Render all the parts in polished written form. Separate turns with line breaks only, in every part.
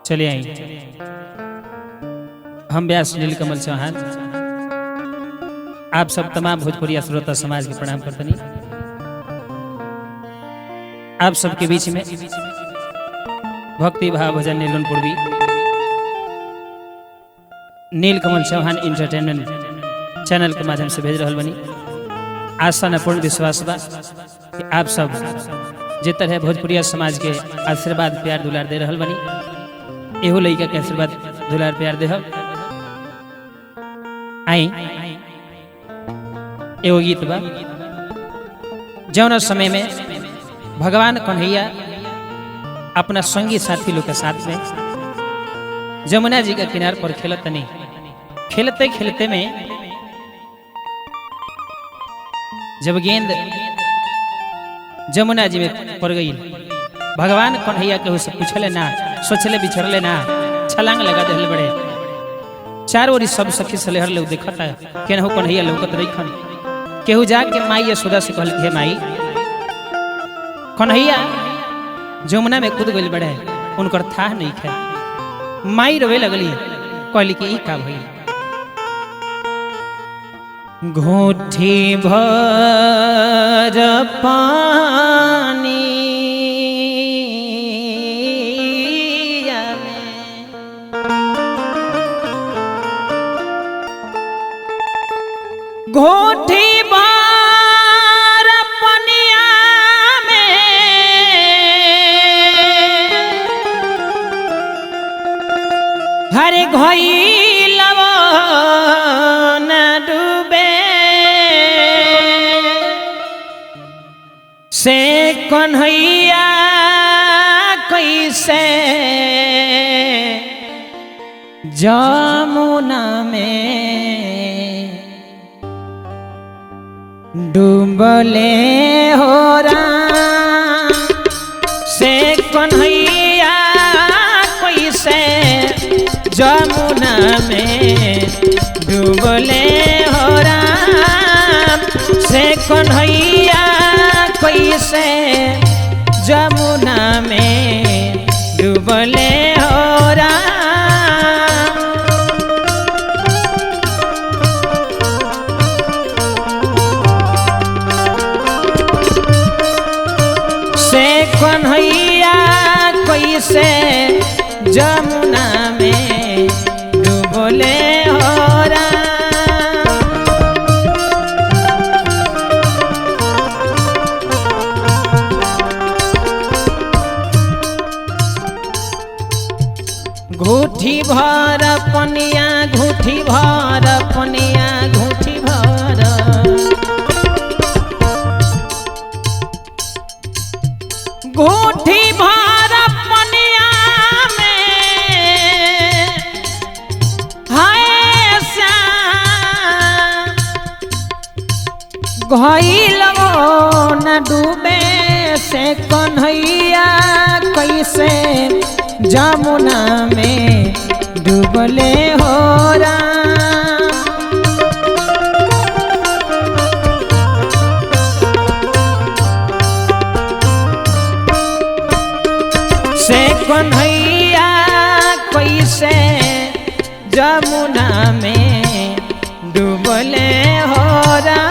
चलिए आई हम व्यास नीलकमल चौहान आप सब तमाम भोजपुरी श्रोता समाज के प्रणाम करतनी। आप सबके बीच में भक्ति भाव भजन नीलन पूर्वी नीलकमल चौहान इंटरटेनमेंट चैनल के माध्यम से भेज रहा बनी। आशा न पूर्ण विश्वास बा कि आप सब जिस तरह भोजपुरिया समाज के आशीर्वाद प्यार दुलार दे रहा बनी, एहो लइका के आशीर्वाद दुलार प्यार दे। आई एगो गीत बा जौन समय में भगवान कन्हैया अपना संगी साथी लोग के साथ में जमुना जी के किनार पर खेलतनी। खेलते खेलते में जब गेंद जमुना जी में पड़ गई, भगवान कन्हैया के से पूछले ना, सोचले बिछड़ले ना, छलांग लगा दे बड़े। चार ओरी सब सखी सलेहर लोग देखता केनहु कन्हैया लौकत रहीखन। केहू जाके माई यशोदा से कहल हे माई कन्हैया जमुना में कूद गइल बड़े, उनकर थाह नहीं खे। माई रोवे लगली, कहली कि ई का भई? घोठी भर पानी घोठी भर पनिया में हरे घोई लवो न डूबे से कन्हैया कैसे जमुना में डूबले हो राम से कन्हैया कैसे जमुना में डूबले हो राम से कन्हैया कैसे जमुना में डूबले हो राम। कन्हैया कैसे जमुना में डूबले हो राम। घूठी भर पनिया घूठी भर पनिया घूठी भर घूठी भर पनिया में हाय श्याम घइल न डूबे से कन्हैया कैसे जमुना में डूबले हो राम। से कन्हैया कैसे जमुना में डूबले हो राम।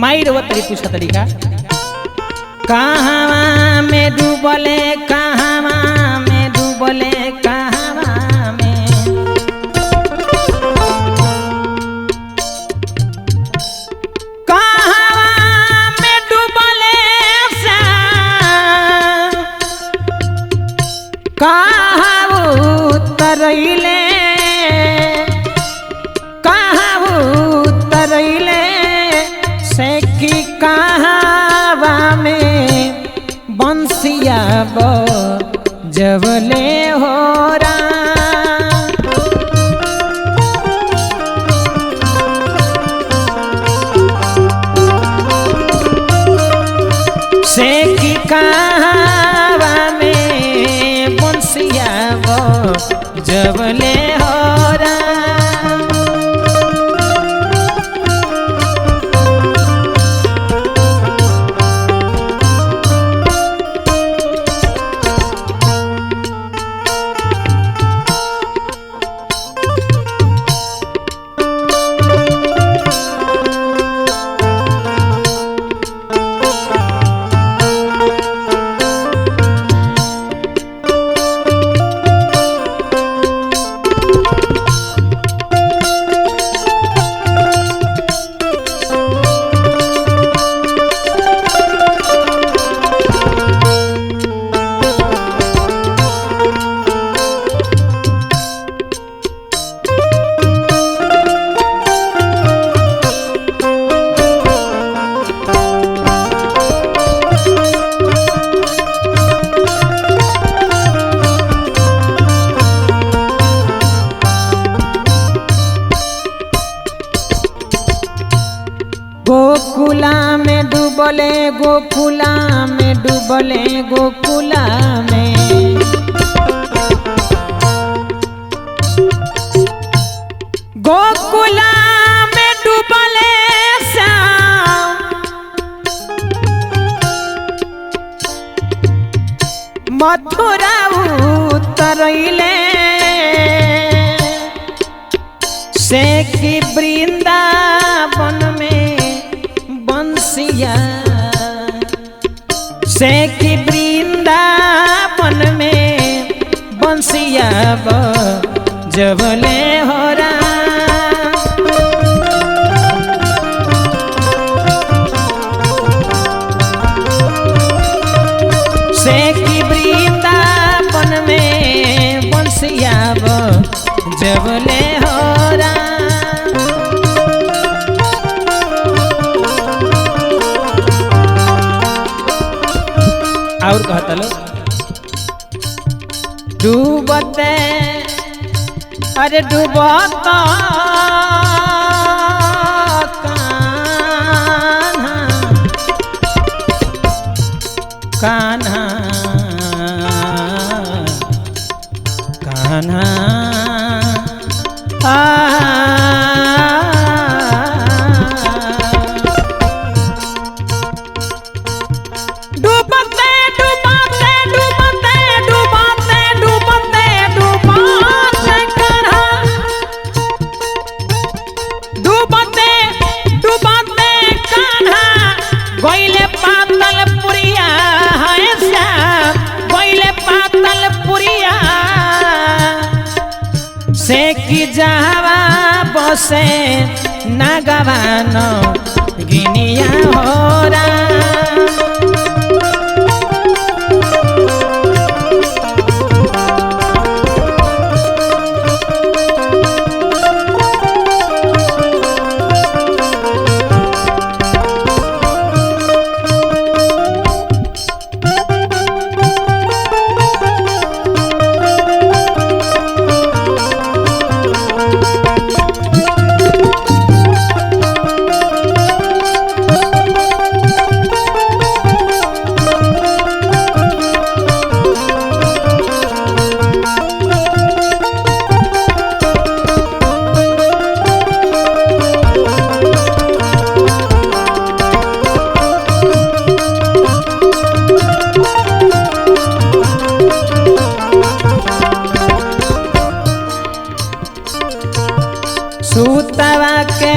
माई रवत तरी पूछा तरीका कहाँ में डूबले कहाँ में डूबले कहाँ में कहाँ में डूबले कहाँ उतरैले कहाँ उतरैले से कि कहाँ में बंसिया जबले हो से कि कहाँ में बंसिया जबले हो गोकुला में डूबले गोकुला में डूबले गोकुला में गोकुला में डूबले मथुरा उतरैले से कि वृंदावन में बंसिया से कि वृंदावन में बंसिया जबले हो से कि वृंदावन में बंसिया जबले हो और कहता लो डूबते अरे डूबता कान्हा कान्हा से कि जहवा बसे नागवानो गिनिया होरा सूतवा के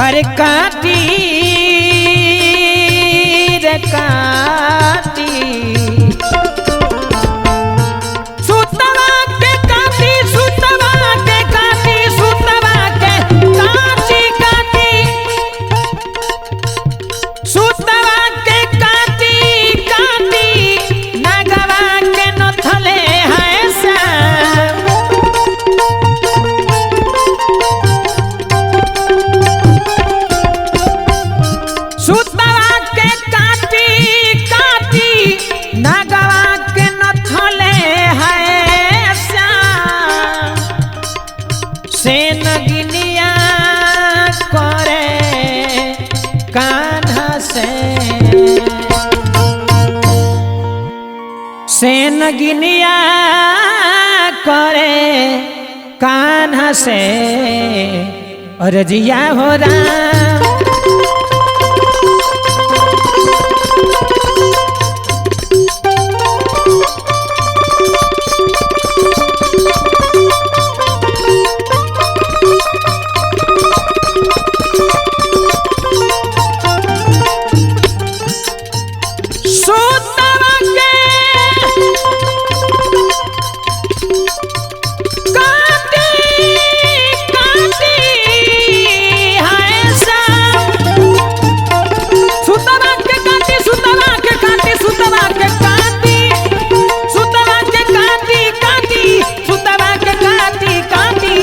अरे काटी रे काटी सुतवा के काटी सुतवा के काटी सुतवा के काटी काटी सुतवा के काटी काटी नगवा के नथले है श्याम सुतवा के काटी काटी नगवा के नथले है श्याम से नगिनिया करे कान्हा से नगिनिया करे कान्हा से अरजिया हो राम सुतवा के काटी काटी हाय श्याम सुतवा के काटी सुतवा के काटी सुतवा के काटी सुतवा के काटी काटी सुतवा के काटी काटी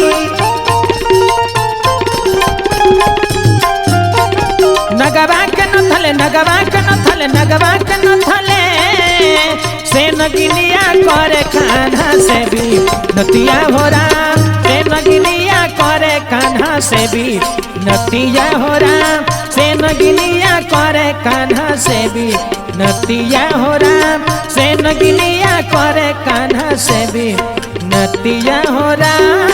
नगवा के नथले नगवा के नथले नगवा के नथले से नगिनिया करे कान्हा से भी नतिया हो राम से नगिनिया करे कान्हा से भी नतिया हो राम से नगिनिया करे कान्हा से भी नतिया हो राम से नगिनिया करे कान्हा से भी नतिया हो राम।